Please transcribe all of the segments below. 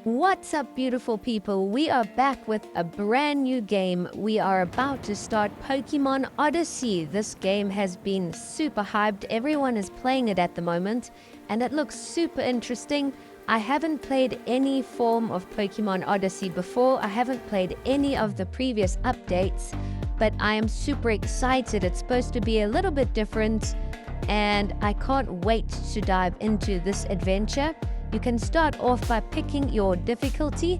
What's up, beautiful people? We are back with a brand new game. We are about to start Pokemon Odyssey. This game has been super hyped. Everyone is playing it at the moment, and it looks super interesting. I haven't played any form of Pokemon Odyssey before. I haven't played any of the previous updates, but I am super excited. It's supposed to be a little bit different, and I can't wait to dive into this adventure. You can start off by picking your difficulty,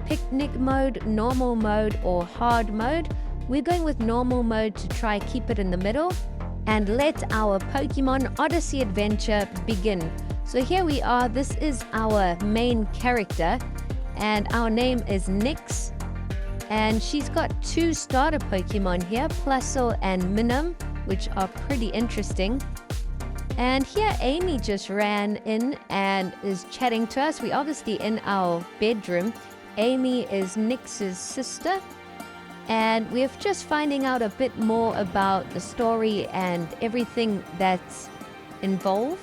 picnic mode, normal mode, or hard mode. We're going with normal mode to try keep it in the middle, and let our Pokemon Odyssey adventure begin. So here we are. This is our main character, and our name is Nyx, and she's got two starter Pokemon here, Plusle and Minun, which are pretty interesting. And here Amy just ran in and is chatting to us. We're obviously in our bedroom. Amy is Nyx's sister, and we're just finding out a bit more about the story and everything that's involved.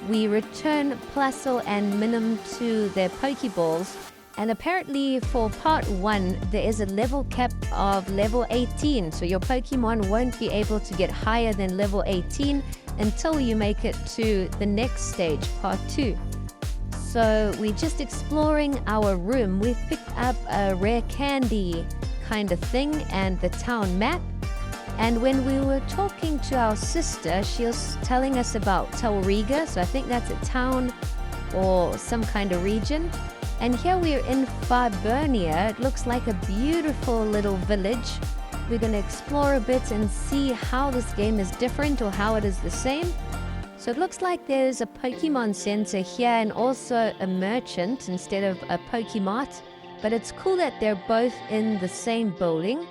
We return Plusle and Minun to their Pokeballs, and apparently for part 1 there is a level cap of level 18, so your Pokemon won't be able to get higher than level 18 until you make it to the next stage, part 2. So we're just exploring our room. We've picked up a rare candy kind of thing and the town map. And when we were talking to our sister, she was telling us about Telga, so I think that's a town or some kind of region. And here we're in Fernia. It looks like a beautiful little village. We're going to explore a bit and see how this game is different or how it is the same. So it looks like there's a Pokemon Center here and also a merchant instead of a Pokemart. But it's cool that they're both in the same building.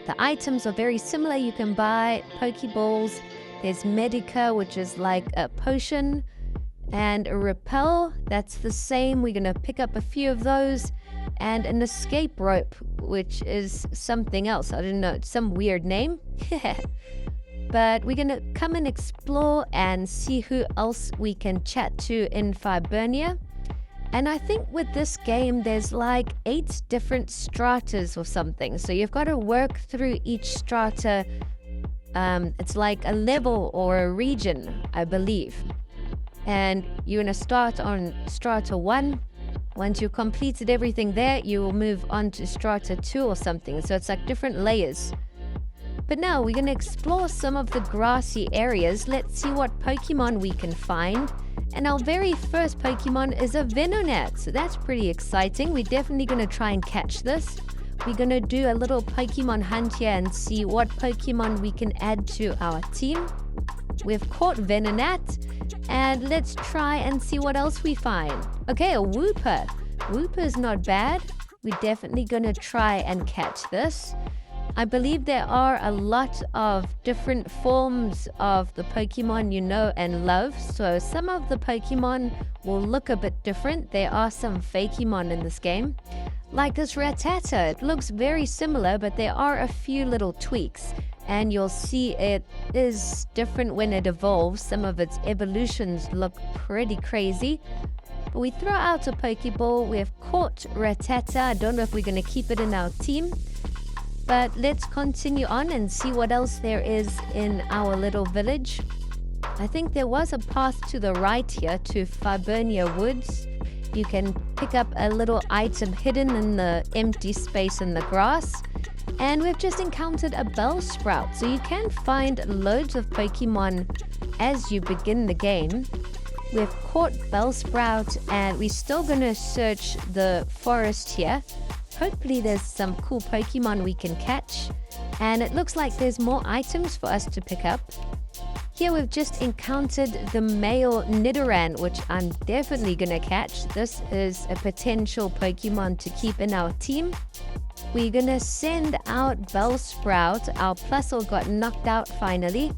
The items are very similar. You can buy Pokeballs. There's Medica, which is like a potion, and a Repel. That's the same. We're going to pick up a few of those. And an escape rope, which is something else. I don't know, it's some weird name. But we're gonna come and explore and see who else we can chat to in Fernia. And I think with this game there's like 8 different stratas or something, so you've got to work through each strata. It's like a level or a region, I believe, and you're gonna start on strata 1. Once you've completed everything there, you will move on to strata 2 or something. So it's like different layers. But now we're going to explore some of the grassy areas. Let's see what Pokemon we can find. And our very first Pokemon is a Venonat. So that's pretty exciting. We're definitely going to try and catch this. We're going to do a little Pokemon hunt here and see what Pokemon we can add to our team. We've caught Venonat, and let's try and see what else we find. Okay, a Wooper. Wooper's not bad. We're definitely going to try and catch this. I believe there are a lot of different forms of the Pokemon you know and love, so some of the Pokemon will look a bit different. There are some Fakemon in this game. Like this Rattata, it looks very similar, but there are a few little tweaks. And you'll see it is different when it evolves. Some of its evolutions look pretty crazy. But we throw out a Pokeball. We have caught Rattata. I don't know if we're going to keep it in our team. But let's continue on and see what else there is in our little village. I think there was a path to the right here to Fernia Woods. You can pick up a little item hidden in the empty space in the grass. And we've just encountered a Bellsprout, so you can find loads of Pokemon as you begin the game. We've caught Bellsprout, and we're still going to search the forest here. Hopefully there's some cool Pokemon we can catch, and it looks like there's more items for us to pick up. Here we've just encountered the male Nidoran, which I'm definitely going to catch. This is a potential Pokemon to keep in our team. We're going to send out Bellsprout. Our Plusle got knocked out finally.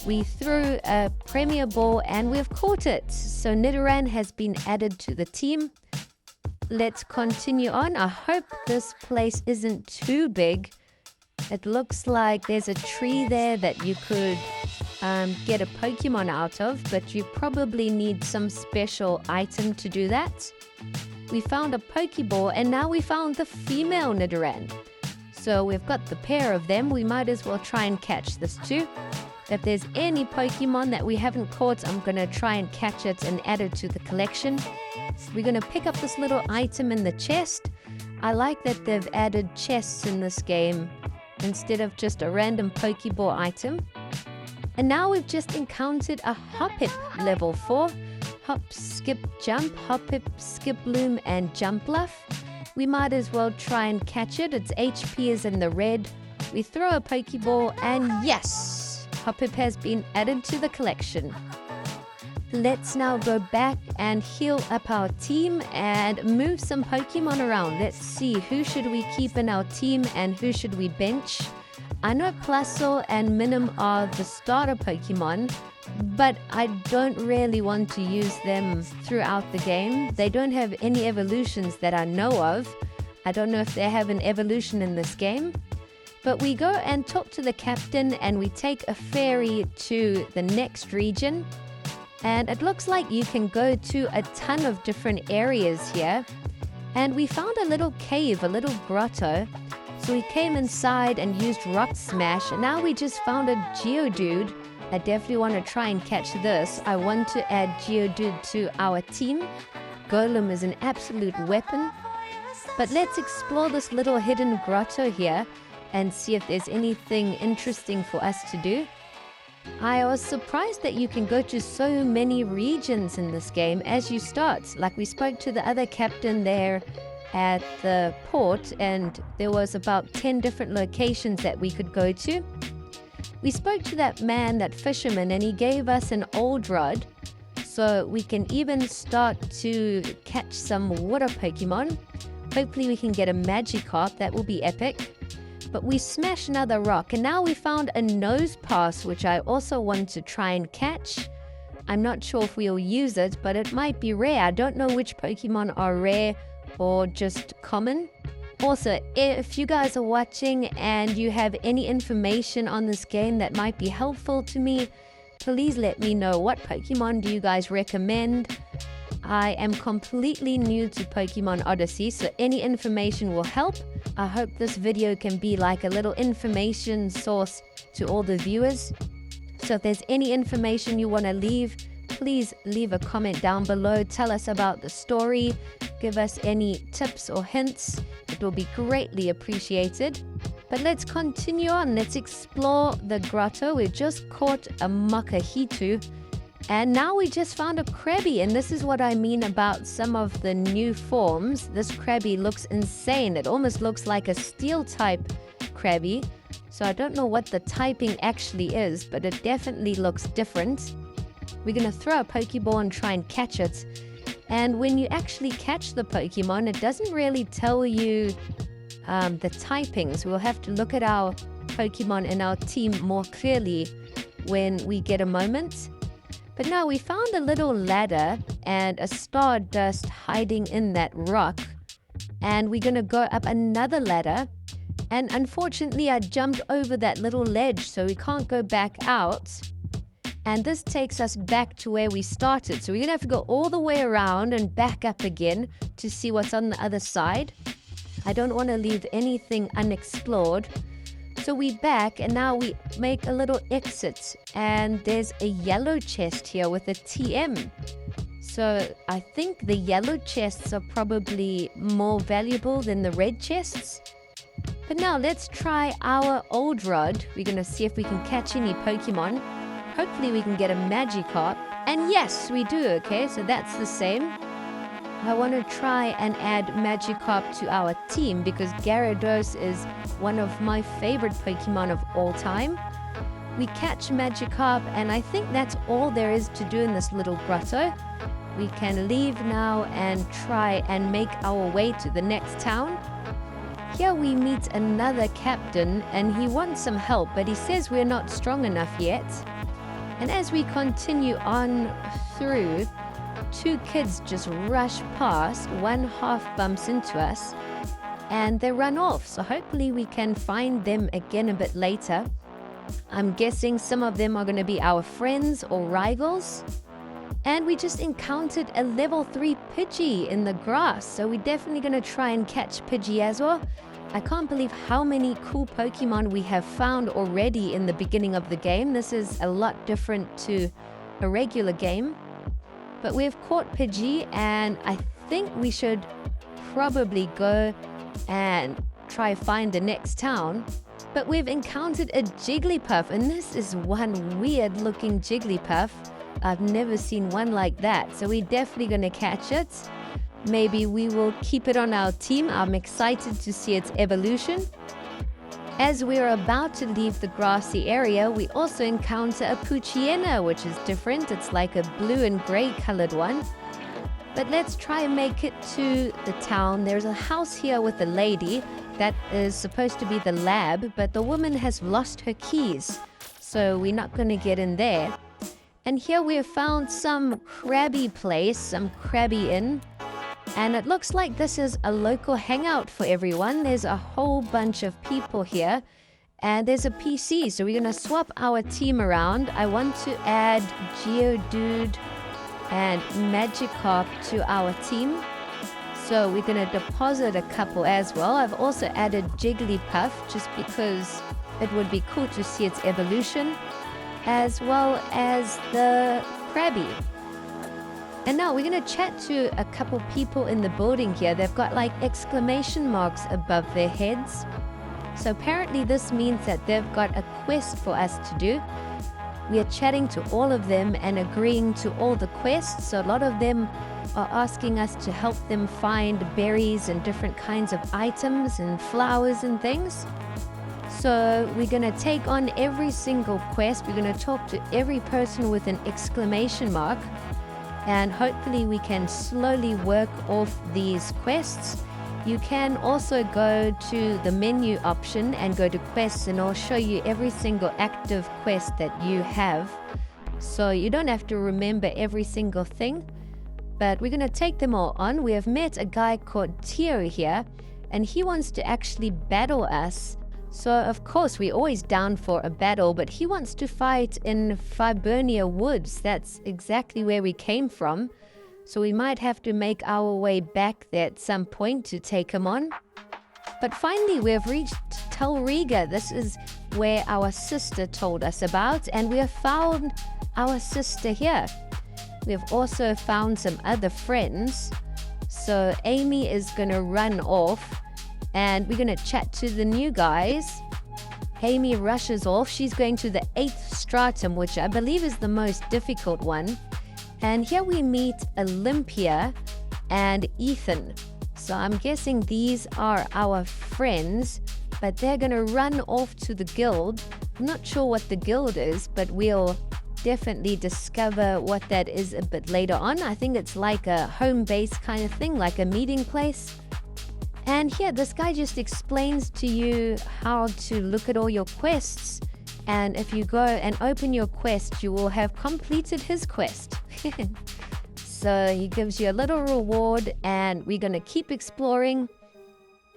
We threw a Premier Ball and we've caught it. So Nidoran has been added to the team. let's continue on. I hope this place isn't too big. It looks like there's a tree there that you could get a Pokemon out of, but you probably need some special item to do that. We found a Pokeball, and now we found the female Nidoran. So we've got the pair of them. We might as well try and catch this too. If there's any Pokemon that we haven't caught, I'm going to try and catch it and add it to the collection. We're going to pick up this little item in the chest. I like that they've added chests in this game instead of just a random Pokeball item. And now we've just encountered a Hoppip level 4. Hop, Skip, Jump, Hoppip, Skip Bloom, and Jump Bluff. We might as well try and catch it. Its HP is in the red. We throw a Pokeball, and yes! Hoppip has been added to the collection. Let's now go back and heal up our team and move some Pokemon around. Let's see, who should we keep in our team and who should we bench? I know Plusle and Minim are the starter Pokemon, but I don't really want to use them throughout the game. They don't have any evolutions that I know of. I don't know if they have an evolution in this game. But we go and talk to the captain and we take a ferry to the next region. And it looks like you can go to a ton of different areas here. And we found a little cave, a little grotto. So we came inside and used Rock Smash. And now we just found a Geodude. I definitely want to try and catch this. I want to add Geodude to our team. Golem is an absolute weapon. But let's explore this little hidden grotto here and see if there's anything interesting for us to do. I was surprised that you can go to so many regions in this game as you start. Like, we spoke to the other captain there at the port, and there was about 10 different locations that we could go to. We spoke to that man, that fisherman, and he gave us an old rod, so we can even start to catch some water Pokemon. Hopefully we can get a Magikarp. That will be epic. But we smashed another rock, and now we found a nose pass, which I also want to try and catch. I'm not sure if we'll use it, but it might be rare. I don't know which Pokemon are rare or just common. Also, if you guys are watching and you have any information on this game that might be helpful to me, please let me know. What Pokemon do you guys recommend? I am completely new to Pokemon Odyssey, so any information will help. I hope this video can be like a little information source to all the viewers. So if there's any information you want to leave, please leave a comment down below. Tell us about the story. Give us any tips or hints. It will be greatly appreciated. But let's continue on. Let's explore the grotto. We just caught a Makahitu. And now we just found a Krabby, and this is what I mean about some of the new forms. This Krabby looks insane. It almost looks like a steel type Krabby. So I don't know what the typing actually is, but it definitely looks different. We're going to throw a Pokeball and try and catch it. And when you actually catch the Pokemon, it doesn't really tell you the typings. We'll have to look at our Pokemon in our team more clearly when we get a moment. But now we found a little ladder and a Stardust hiding in that rock. And we're going to go up another ladder. And unfortunately, I jumped over that little ledge, so we can't go back out. And this takes us back to where we started. So we're going to have to go all the way around and back up again to see what's on the other side. I don't want to leave anything unexplored. So we back, and now we make a little exit, and there's a yellow chest here with a TM. So I think the yellow chests are probably more valuable than the red chests. But now let's try our old rod. We're going to see if we can catch any Pokemon. Hopefully we can get a Magikarp. And yes, we do. Okay, so that's the same. I want to try and add Magikarp to our team because Gyarados is one of my favorite Pokemon of all time. We catch Magikarp, and I think that's all there is to do in this little grotto. We can leave now and try and make our way to the next town. Here we meet another captain, and he wants some help, but he says we're not strong enough yet. And as we continue on through, two kids just rush past, one half bumps into us, and they run off. So hopefully we can find them again a bit later. I'm guessing some of them are going to be our friends or rivals. And we just encountered a level 3 Pidgey in the grass, so we're definitely going to try and catch Pidgey as well. I can't believe how many cool Pokemon we have found already in the beginning of the game. This is a lot different to a regular game. But we've caught Pidgey, and I think we should probably go and try find the next town. But we've encountered a Jigglypuff, and this is one weird looking Jigglypuff. I've never seen one like that, so we're definitely going to catch it. Maybe we will keep it on our team. I'm excited to see its evolution. As we're about to leave the grassy area, we also encounter a Poochyena, which is different. It's like a blue and gray colored one. But let's try and make it to the town. There's a house here with a lady that is supposed to be the lab, but the woman has lost her keys, so we're not going to get in there. And here we have found some crabby place, some crabby inn. And it looks like this is a local hangout for everyone. There's a whole bunch of people here. And there's a PC, so we're going to swap our team around. I want to add Geodude and Magikarp to our team. So we're going to deposit a couple as well. I've also added Jigglypuff just because it would be cool to see its evolution, as well as the Krabby. And now we're going to chat to a couple people in the building here. They've got like exclamation marks above their heads. So apparently this means that they've got a quest for us to do. We are chatting to all of them and agreeing to all the quests. So a lot of them are asking us to help them find berries and different kinds of items and flowers and things. So we're going to take on every single quest. We're going to talk to every person with an exclamation mark. And hopefully we can slowly work off these quests. You can also go to the menu option and go to quests, and I'll show you every single active quest that you have. So you don't have to remember every single thing, but we're going to take them all on. We have met a guy called Tio here, and he wants to actually battle us. So of course we're always down for a battle, but he wants to fight in Fernia Woods. That's exactly where we came from. So we might have to make our way back there at some point to take him on. But finally we've reached Telga. This is where our sister told us about, and we have found our sister here. We have also found some other friends. So Amy is going to run off, and we're going to chat to the new guys. Amy rushes off. She's going to the 8th stratum, which I believe is the most difficult one. And here we meet Olympia and Ethan. So I'm guessing these are our friends, but they're going to run off to the guild. I'm not sure what the guild is, but we'll definitely discover what that is a bit later on. I think it's like a home base kind of thing, like a meeting place. And here, this guy just explains to you how to look at all your quests. And if you go and open your quest, you will have completed his quest. So he gives you a little reward, and we're going to keep exploring.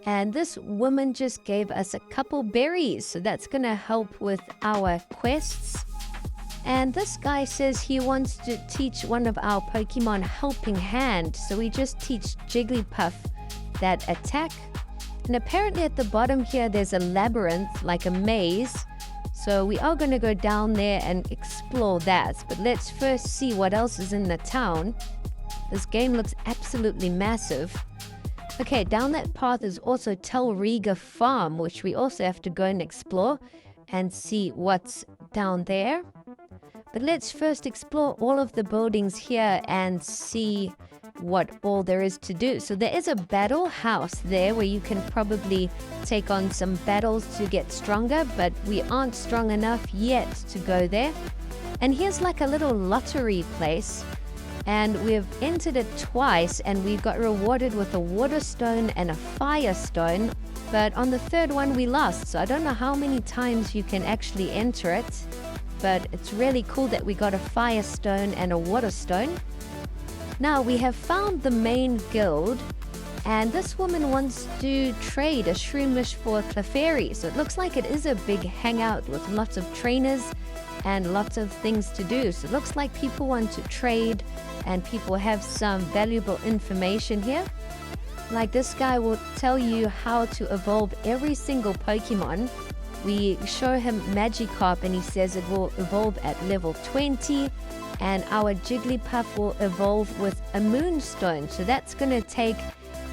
And this woman just gave us a couple berries, so that's going to help with our quests. And this guy says he wants to teach one of our Pokemon Helping Hand. So we just teach Jigglypuff that attack. And apparently at the bottom here there's a labyrinth, like a maze. So we are going to go down there and explore that. But let's first see what else is in the town. This game looks absolutely massive. Okay, down that path is also Telga Farm, which we also have to go and explore and see what's down there. But let's first explore all of the buildings here and see what all there is to do. So there is a battle house there where you can probably take on some battles to get stronger, but we aren't strong enough yet to go there. And here's like a little lottery place, and we've entered it twice, and we got rewarded with a water stone and a fire stone. But on the third one we lost, so I don't know how many times you can actually enter it. But it's really cool that we got a fire stone and a water stone. Now we have found the main guild, and this woman wants to trade a shroomish for Clefairy. So it looks like it is a big hangout with lots of trainers and lots of things to do. So it looks like people want to trade and people have some valuable information here. Like this guy will tell you how to evolve every single Pokemon. We show him Magikarp and he says it will evolve at level 20, and our Jigglypuff will evolve with a Moonstone. So that's going to take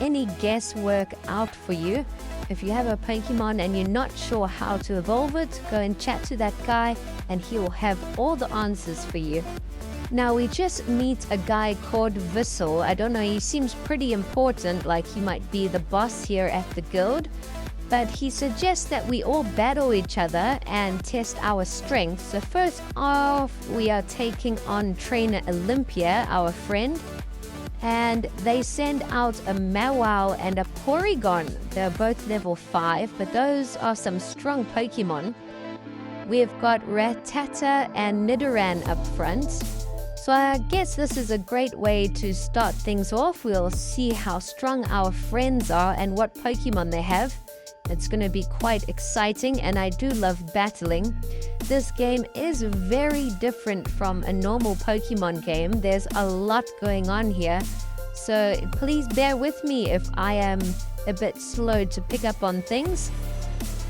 any guesswork out for you. If you have a Pokemon and you're not sure how to evolve it, go and chat to that guy and he will have all the answers for you. Now we just meet a guy called Vissel. I don't know, he seems pretty important, like he might be the boss here at the guild. But he suggests that we all battle each other and test our strength. So first off, we are taking on Trainer Olympia, our friend. And they send out a Mawile and a Porygon. They're both level 5, but those are some strong Pokemon. We've got Rattata and Nidoran up front. So I guess this is a great way to start things off. We'll see how strong our friends are and what Pokemon they have. It's going to be quite exciting, and I do love battling. This game is very different from a normal Pokemon game. There's a lot going on here, so please bear with me if I am a bit slow to pick up on things.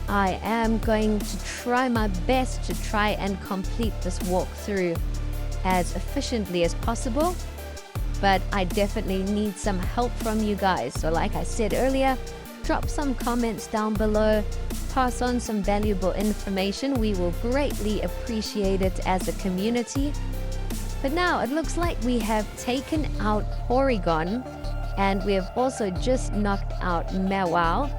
I am going to try my best to try and complete this walkthrough as efficiently as possible, but I definitely need some help from you guys. So like I said earlier, drop some comments down below, pass on some valuable information. We will greatly appreciate it as a community. But now it looks like we have taken out Porygon, and we have also just knocked out Mawile.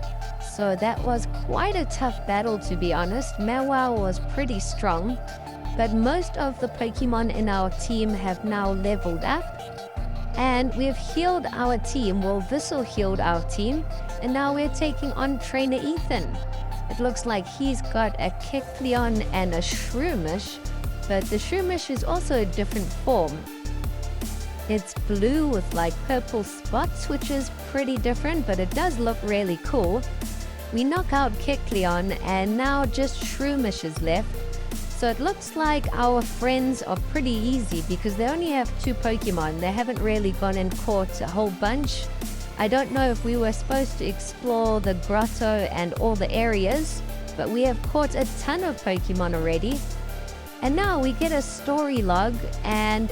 So that was quite a tough battle, to be honest. Mawile was pretty strong, but most of the Pokemon in our team have now leveled up. And we've healed our team. Well, Vissel healed our team. And now we're taking on Trainer Ethan. It looks like he's got a Kecleon and a Shroomish. But the Shroomish is also a different form. It's blue with like purple spots, which is pretty different, but it does look really cool. We knock out Kecleon and now just Shroomish is left. So it looks like our friends are pretty easy because they only have 2 Pokemon. They haven't really gone and caught a whole bunch. I don't know if we were supposed to explore the grotto and all the areas, but we have caught a ton of Pokemon already. And now we get a story log, and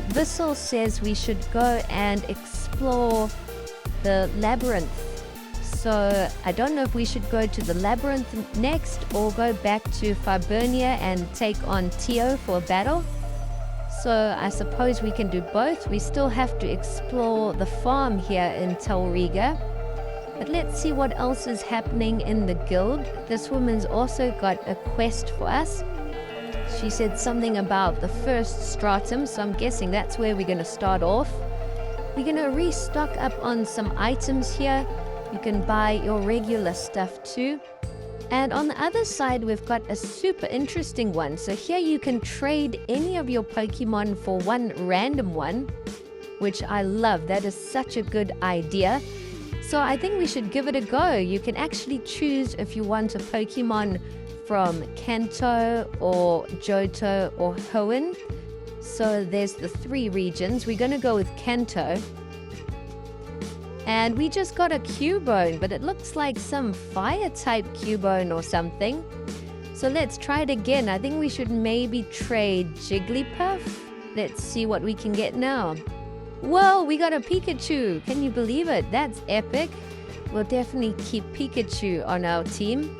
Vissel says we should go and explore the labyrinth. So I don't know if we should go to the labyrinth next or go back to Fernia and take on Tio for a battle. So I suppose we can do both. We still have to explore the farm here in Telga. But let's see what else is happening in the guild. This woman's also got a quest for us. She said something about the first stratum, so I'm guessing that's where we're going to start off. We're going to restock up on some items here. You can buy your regular stuff too. And on the other side, we've got a super interesting one. So here you can trade any of your Pokemon for one random one, which I love. That is such a good idea. So I think we should give it a go. You can actually choose if you want a Pokemon from Kanto or Johto or Hoenn. So there's the 3 regions. We're going to go with Kanto. And we just got a Cubone, but it looks like some fire-type Cubone or something. So let's try it again. I think we should maybe trade Jigglypuff. Let's see what we can get now. Whoa, we got a Pikachu. Can you believe it? That's epic. We'll definitely keep Pikachu on our team.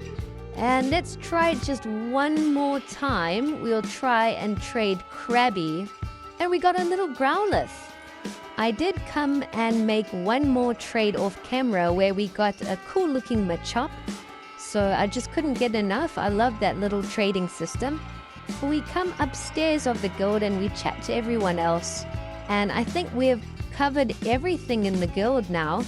And let's try it just one more time. We'll try and trade Krabby. And we got a little Growlithe. I did come and make one more trade off camera where we got a cool looking Machop. So I just couldn't get enough. I love that little trading system. We come upstairs of the guild and we chat to everyone else. And I think we've covered everything in the guild now.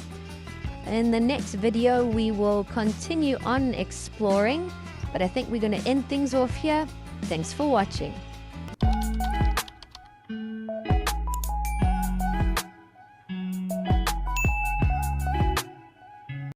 In the next video we will continue on exploring. But I think we're going to end things off here. Thanks for watching.